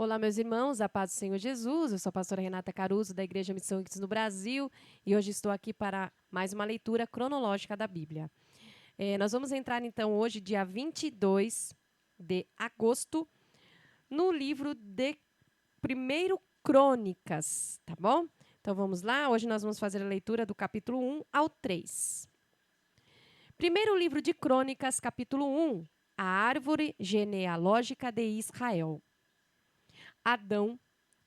Olá, meus irmãos, a paz do Senhor Jesus. Eu sou a pastora Renata Caruso, da Igreja Missão X no Brasil, e hoje estou aqui para mais uma leitura cronológica da Bíblia. Nós vamos entrar, então, hoje, dia 22 de agosto, no livro de 1 Crônicas, tá bom? Então, vamos lá. Hoje nós vamos fazer a leitura do capítulo 1 ao 3. Primeiro livro de Crônicas, capítulo 1, a árvore genealógica de Israel. Adão,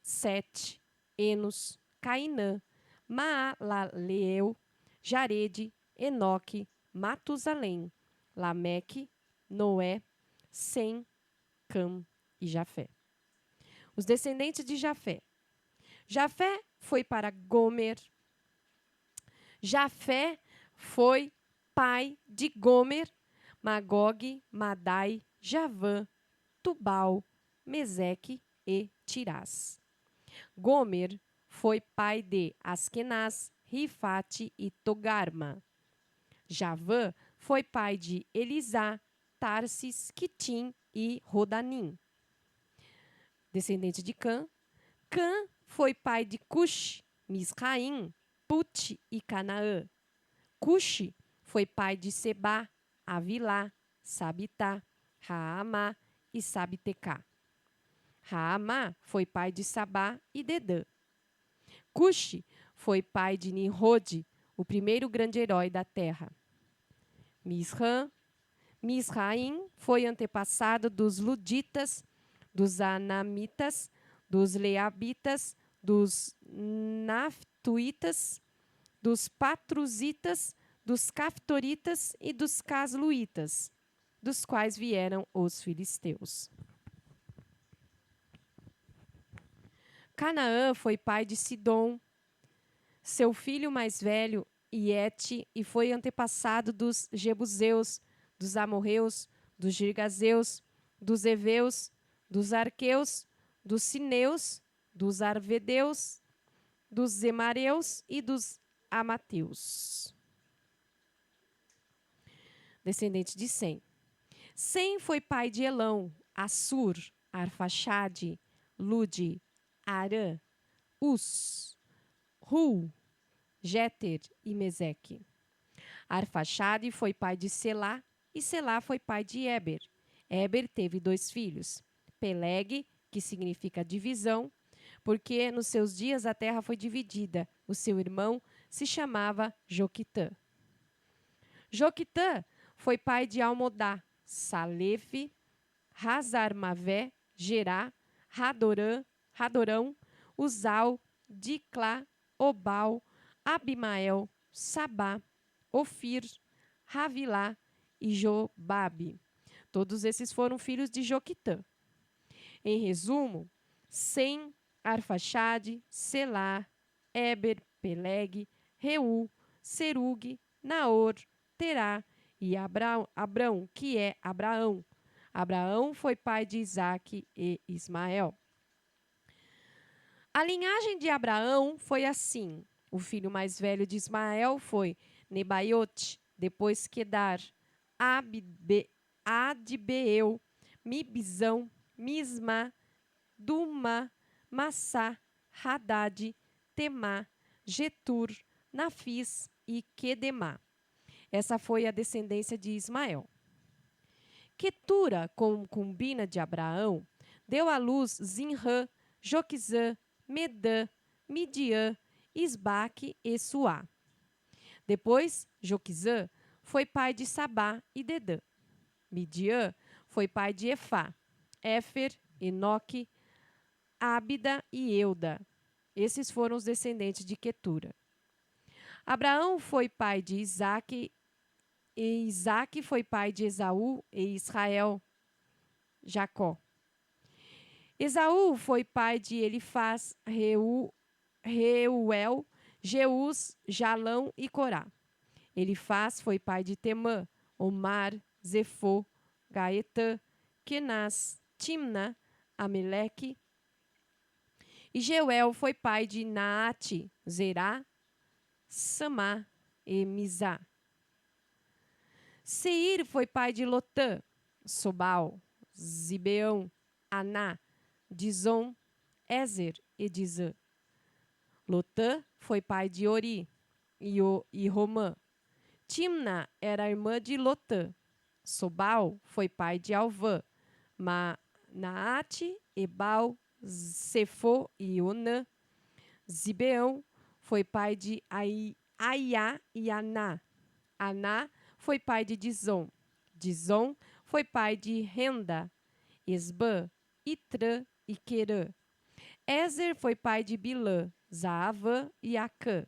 Sete, Enos, Cainã, Maalaleel, Jarede, Enoque, Matusalém, Lameque, Noé, Sem, Cam e Jafé. Os descendentes de Jafé. Jafé foi para Gomer. Jafé foi pai de Gomer, Magog, Madai, Javã, Tubal, Meseque e Tirás. Gomer foi pai de Askenaz, Rifate e Togarma. Javã foi pai de Elisá, Tarsis, Quitim e Rodanim. Descendente de Cã. Cã foi pai de Cush, Misraim, Put e Canaã. Cush foi pai de Sebá, Avilá, Sabitá, Raamá e Sabitecá. Raamá foi pai de Sabá e Dedã. Cushi foi pai de Nimrod, o primeiro grande herói da terra. Misraim foi antepassado dos Luditas, dos Anamitas, dos Leabitas, dos Naftuitas, dos Patruzitas, dos Caftoritas e dos Casluitas, dos quais vieram os filisteus. Canaã foi pai de Sidom, seu filho mais velho, Iete, e foi antepassado dos Jebuseus, dos Amorreus, dos Girgazeus, dos Eveus, dos Arqueus, dos Sineus, dos Arvedeus, dos Zemareus e dos Amateus. Descendente de Sem. Sem foi pai de Elão, Assur, Arfaxade, Lude, Arã, Us, Ru, Jéter e Meseque. Arfaxade foi pai de Selá, e Selá foi pai de Éber. Éber teve 2 filhos, Peleg, que significa divisão, porque nos seus dias a terra foi dividida. O seu irmão se chamava Joquitã. Joquitã foi pai de Almodá, Salefe, Hazarmavé, Gerá, Radorão, Uzal, Diclá, Obal, Abimael, Sabá, Ofir, Ravilá e Jobabe. Todos esses foram filhos de Joquitã. Em resumo, Sem, Arfaxade, Selá, Éber, Peleg, Reu, Serug, Naor, Terá e Abrão, que é Abraão. Abraão foi pai de Isaque e Ismael. A linhagem de Abraão foi assim. O filho mais velho de Ismael foi Nebaiote, depois Quedar, Adbeel, Mibzão, Misma, Duma, Massá, Hadad, Temá, Getur, Nafis e Quedemá. Essa foi a descendência de Ismael. Quetura, concubina de Abraão, deu à luz Zinrã, Joquizã, Medã, Midian, Isbaque e Suá. Depois, Joquizã foi pai de Sabá e Dedã. Midian foi pai de Efá, Éfer, Enoque, Ábida e Euda. Esses foram os descendentes de Quetura. Abraão foi pai de Isaque, e Isaque foi pai de Esaú e Israel, Jacó. Esaú foi pai de Elifaz, Reuel, Jeus, Jalão e Corá. Elifaz foi pai de Temã, Omar, Zefô, Gaetã, Kenaz, Timna, Ameleque. E Jeuel foi pai de Naate, Zerá, Samá e Mizá. Seir foi pai de Lotã, Sobal, Zibeão, Aná, Dizon, Ézer e Dizã. Lotã foi pai de Ori e Romã. Timna era irmã de Lotã. Sobal foi pai de Alvã. Naate, Ebal, Sefo e Onã. Zibeão foi pai de Aiá e Aná. Aná foi pai de Dizon. Dizon foi pai de Renda, Esbã, Itrã e Querã. Ézer foi pai de Bilã, Zaavã e Acã.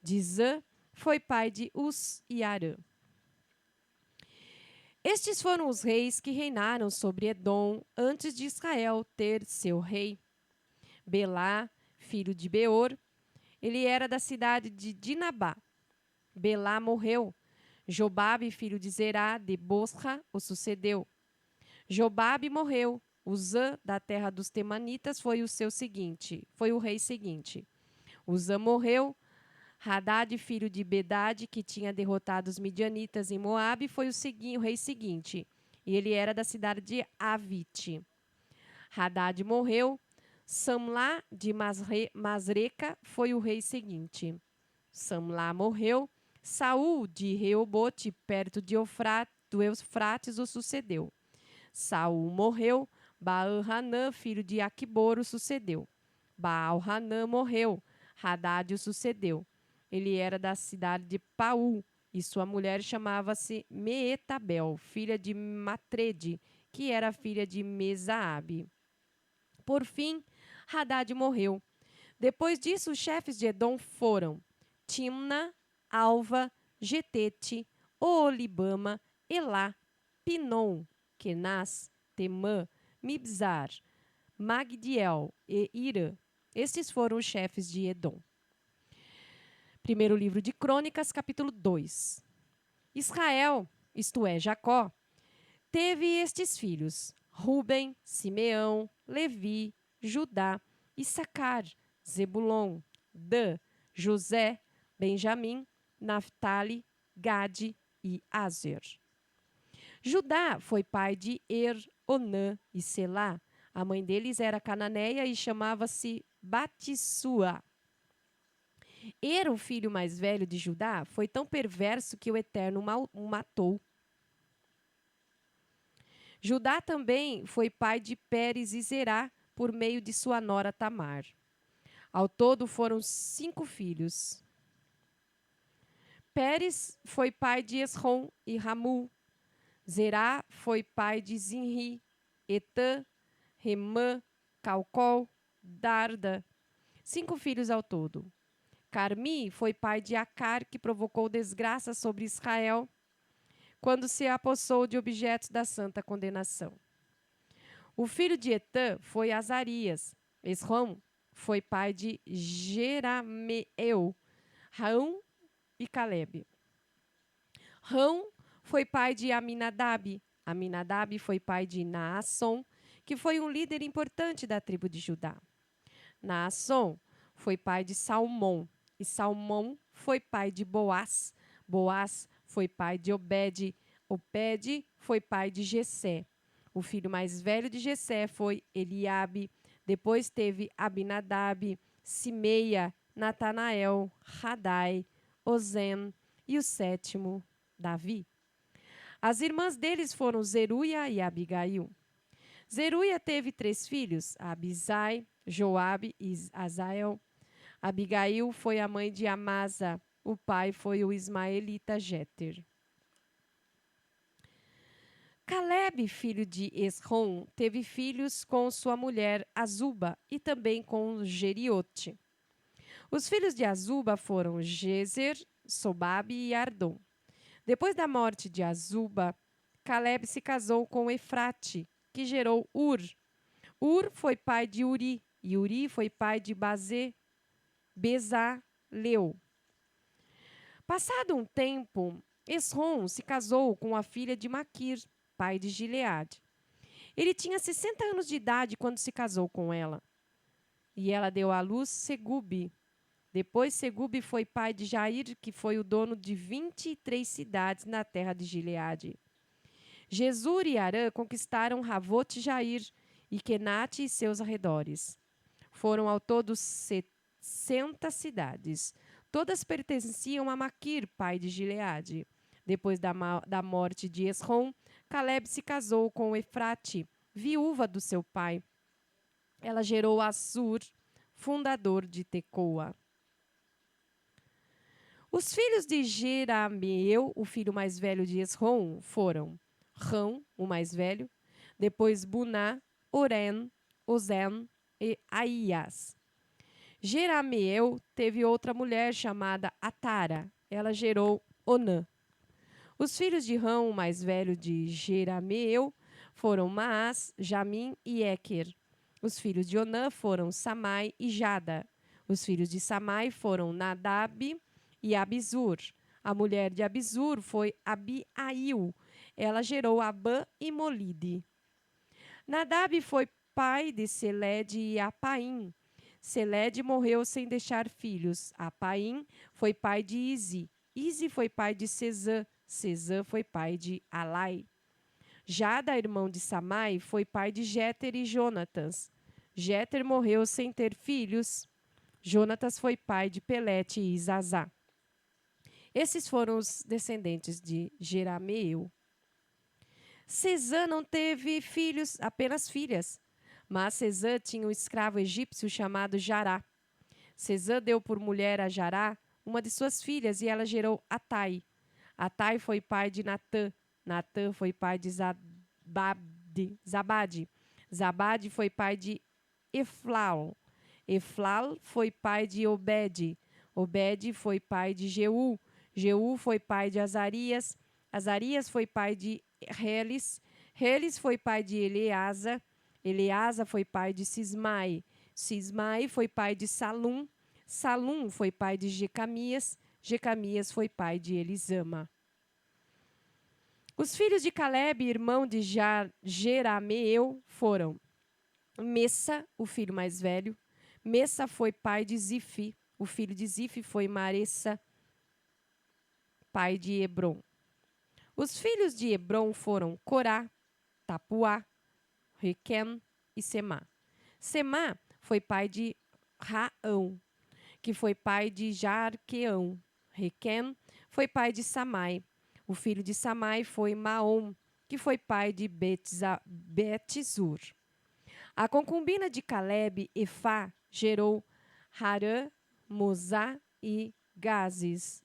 Dizã foi pai de Uz e Arã. Estes foram os reis que reinaram sobre Edom antes de Israel ter seu rei. Belá, filho de Beor, ele era da cidade de Dinabá. Belá morreu. Jobabe, filho de Zerá, de Bosra, o sucedeu. Jobabe morreu. Uzã, da terra dos Temanitas, foi o rei seguinte. Uzã morreu. Hadad, filho de Bedade, que tinha derrotado os midianitas em Moabe, foi o rei seguinte. E ele era da cidade de Avite. Hadad morreu. Samlá, de Masreca, foi o rei seguinte. Samlá morreu. Saul, de Reobote, perto de do Eufrates, o sucedeu. Saul morreu. Baal-Hanã, filho de Aquibor, o sucedeu. Baal-Hanã morreu. Hadad o sucedeu. Ele era da cidade de Paú, e sua mulher chamava-se Meetabel, filha de Matrede, que era filha de Mesaabe. Por fim, Hadad morreu. Depois disso, os chefes de Edom foram Timna, Alva, Getete, Oolibama, Elá, Pinom, Kenaz, Temã, Mibzar, Magdiel e Irã. Estes foram os chefes de Edom. Primeiro livro de Crônicas, capítulo 2. Israel, isto é, Jacó, teve estes filhos: Ruben, Simeão, Levi, Judá, Issacar, Zebulon, Dan, José, Benjamim, Naftali, Gade e Azer. Judá foi pai de Onã e Selá. A mãe deles era cananeia e chamava-se Batissua. O filho mais velho de Judá, foi tão perverso que o Eterno o matou. Judá também foi pai de Pérez e Zerá, por meio de sua nora Tamar. Ao todo foram 5 filhos. Pérez foi pai de Esrom e Ramul. Zerá foi pai de Zinri, Etã, Remã, Calcol, Darda. 5 filhos ao todo. Carmi foi pai de Acar, que provocou desgraça sobre Israel quando se apossou de objetos da santa condenação. O filho de Etã foi Azarias. Esrom foi pai de Jerameel, Raão e Calebe. Raão foi pai de Aminadab. Aminadab foi pai de Naasson, que foi um líder importante da tribo de Judá. Naasson foi pai de Salmão, e Salmão foi pai de Boaz. Boaz foi pai de Obed. Obed foi pai de Jessé. O filho mais velho de Jessé foi Eliabe. Depois teve Abinadab, Simeia, Natanael, Radai, Ozem e o 7º, Davi. As irmãs deles foram Zeruia e Abigail. Zeruia teve 3 filhos, Abisai, Joabe e Azael. Abigail foi a mãe de Amasa. O pai foi o ismaelita Jéter. Calebe, filho de Esrom, teve filhos com sua mulher Azuba e também com Jeriote. Os filhos de Azuba foram Gezer, Sobabe e Ardom. Depois da morte de Azuba, Calebe se casou com Efrate, que gerou Ur. Ur foi pai de Uri, e Uri foi pai de Bezaleu. Passado um tempo, Esrom se casou com a filha de Maquir, pai de Gileade. Ele tinha 60 anos de idade quando se casou com ela. E ela deu à luz Segube. Depois, Segube foi pai de Jair, que foi o dono de 23 cidades na terra de Gileade. Jesur e Arã conquistaram Ravote Jair e Kenate e seus arredores. Foram ao todo 60 cidades. Todas pertenciam a Maquir, pai de Gileade. Depois da morte de Esrom, Caleb se casou com Efrate, viúva do seu pai. Ela gerou Assur, fundador de Tecoa. Os filhos de Jerameel, o filho mais velho de Esrom, foram Rão, o mais velho, depois Buná, Oren, Ozen e Aías. Jerameel teve outra mulher chamada Atara. Ela gerou Onã. Os filhos de Rão, o mais velho de Jerameel, foram Maás, Jamim e Eker. Os filhos de Onã foram Samai e Jada. Os filhos de Samai foram Nadab e Abizur. A mulher de Abizur foi Abiail. Ela gerou Abã e Molide. Nadab foi pai de Selede e Apaim. Selede morreu sem deixar filhos. Apaim foi pai de Izi. Izi foi pai de Cesã. Cesã foi pai de Alai. Jada, irmão de Samai, foi pai de Jéter e Jonatas. Jéter morreu sem ter filhos. Jonatas foi pai de Pelete e Zazá. Esses foram os descendentes de Jerameel. Cesã não teve filhos, apenas filhas. Mas Cesã tinha um escravo egípcio chamado Jará. Cesã deu por mulher a Jará uma de suas filhas e ela gerou Atai. Atai foi pai de Natã. Natã foi pai de Zabade. Zabade foi pai de Eflal. Eflal foi pai de Obed. Obed foi pai de Jeú. Jeú foi pai de Azarias. Azarias foi pai de Reles. Reles foi pai de Eleasa. Eleasa foi pai de Sismai. Sismai foi pai de Salum. Salum foi pai de Jecamias. Jecamias foi pai de Elisama. Os filhos de Caleb, irmão de Jerameel, foram Messa, o filho mais velho. Messa foi pai de Zifi. O filho de Zifi foi Maressa, pai de Hebron. Os filhos de Hebron foram Corá, Tapuá, Requem e Semá. Semá foi pai de Raão, que foi pai de Jarqueão. Requem foi pai de Samai. O filho de Samai foi Maom, que foi pai de Betzur. A concubina de Caleb, Efá, gerou Harã, Mozá e Gazes.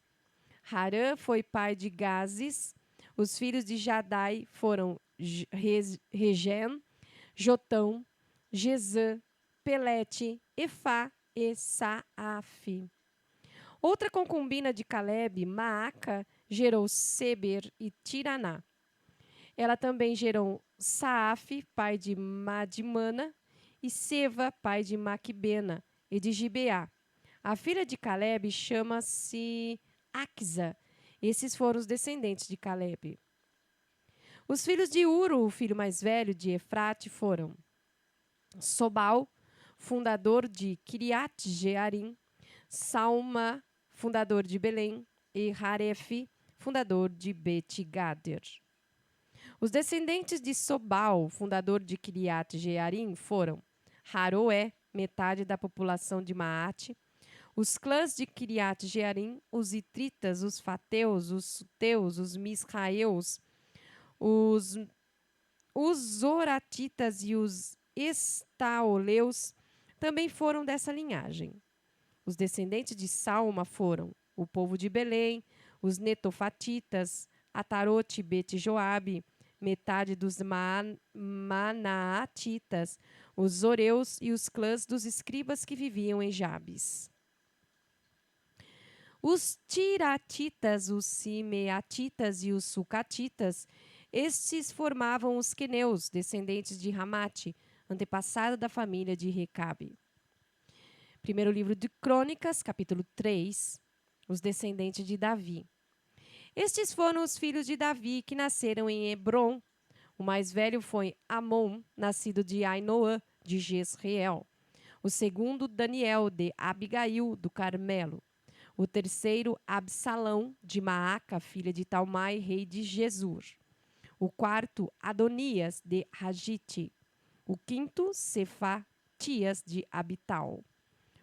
Harã foi pai de Gazes. Os filhos de Jadai foram Regem, Jotão, Gezã, Pelete, Efá e Saaf. Outra concubina de Caleb, Maaca, gerou Seber e Tiraná. Ela também gerou Saaf, pai de Madimana, e Seva, pai de Maquibena e de Gibeá. A filha de Caleb chama-se Axa. Esses foram os descendentes de Caleb. Os filhos de Uro, o filho mais velho de Efrate, foram Sobal, fundador de Kiriat Jearim, Salma, fundador de Belém, e Haref, fundador de Bet-Gader. Os descendentes de Sobal, fundador de Kiriat Jearim, foram Haroé, metade da população de Maate, os clãs de Kiriat Jearim, os Itritas, os Fateus, os Suteus, os Misraeus, os Zoratitas e os Estaoleus também foram dessa linhagem. Os descendentes de Salma foram o povo de Belém, os Netofatitas, Atarote e Bet-Joabe, metade dos Manaatitas, os Zoreus e os clãs dos escribas que viviam em Jabes. Os Tiratitas, os Simeatitas e os Sucatitas, estes formavam os queneus, descendentes de Ramate, antepassado da família de Recabe. Primeiro livro de Crônicas, capítulo 3, os descendentes de Davi. Estes foram os filhos de Davi que nasceram em Hebron. O mais velho foi Amon, nascido de Ainoã, de Jezreel. O segundo, Daniel, de Abigail, do Carmelo. O terceiro, Absalão, de Maaca, filha de Talmai, rei de Gesur. O quarto, Adonias, de Hagite. O quinto, Cefatias de Abital.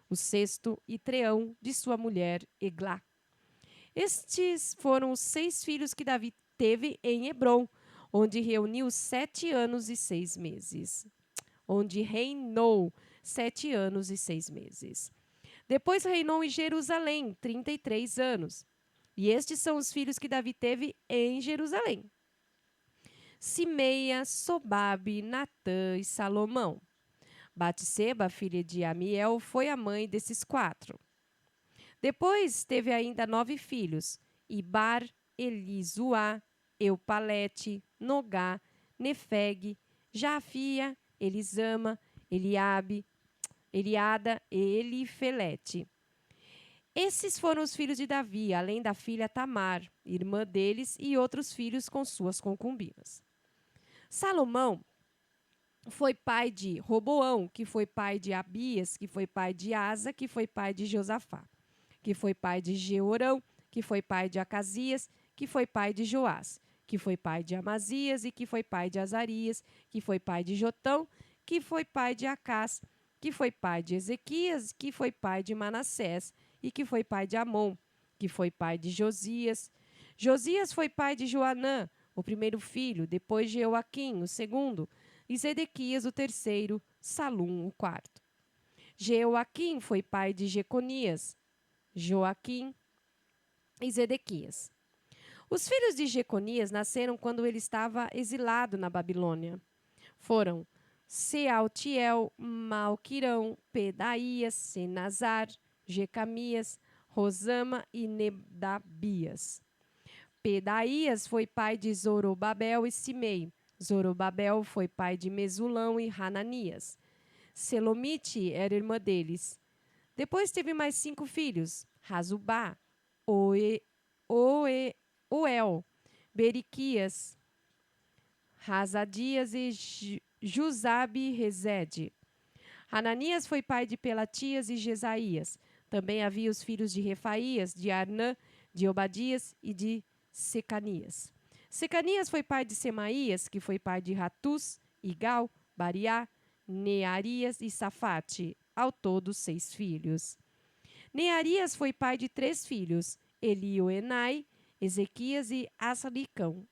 O sexto, Itreão, de sua mulher Eglá. Estes foram os 6 filhos que Davi teve em Hebrom, onde reuniu 7 anos e 6 meses. Onde reinou 7 anos e 6 meses. Depois reinou em Jerusalém 33 anos. E estes são os filhos que Davi teve em Jerusalém: Simeia, Sobabe, Natã e Salomão. Batseba, filha de Amiel, foi a mãe desses 4. Depois teve ainda 9 filhos: Ibar, Elizuá, Eupalete, Nogá, Nefeg, Jafia, Elisama, Eliabe, Eliada e Elifelete. Esses foram os filhos de Davi, além da filha Tamar, irmã deles, e outros filhos com suas concubinas. Salomão foi pai de Roboão, que foi pai de Abias, que foi pai de Asa, que foi pai de Josafá, que foi pai de Jeorão, que foi pai de Acasias, que foi pai de Joás, que foi pai de Amazias e que foi pai de Azarias, que foi pai de Jotão, que foi pai de Acás, que foi pai de Ezequias, que foi pai de Manassés e que foi pai de Amon, que foi pai de Josias. Josias foi pai de Joanã, o primeiro filho, depois Jeoaquim, o segundo, e Zedequias, o terceiro, Salum, o quarto. Jeoaquim foi pai de Jeconias, Joaquim e Zedequias. Os filhos de Jeconias nasceram quando ele estava exilado na Babilônia. Foram Sealtiel, Malquirão, Pedaías, Senazar, Jecamias, Rosama e Nedabias. Pedaías foi pai de Zorobabel e Simei. Zorobabel foi pai de Mesulão e Hananias. Selomite era irmã deles. Depois teve mais 5 filhos: Razubá, Oel, Beriquias, Razadias e Juzabe Rezede. Hananias foi pai de Pelatias e Jesaías. Também havia os filhos de Refaías, de Arnã, de Obadias e de Secanias. Secanias foi pai de Semaías, que foi pai de Ratus, Igal, Bariá, Nearias e Safate. Ao todo, 6 filhos. Nearias foi pai de 3 filhos: Elioenai, Ezequias e Asricão.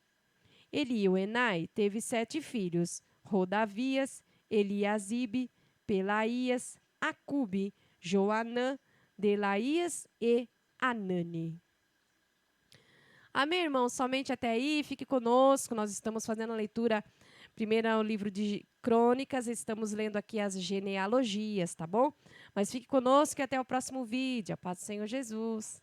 Elioenai teve 7 filhos: Rodavias, Eliasibe, Pelaías, Acube, Joanã, Delaías e Anani. Amém, irmãos? Somente até aí, fique conosco. Nós estamos fazendo a leitura, primeiro o livro de Crônicas, estamos lendo aqui as genealogias, tá bom? Mas fique conosco e até o próximo vídeo. A paz do Senhor Jesus.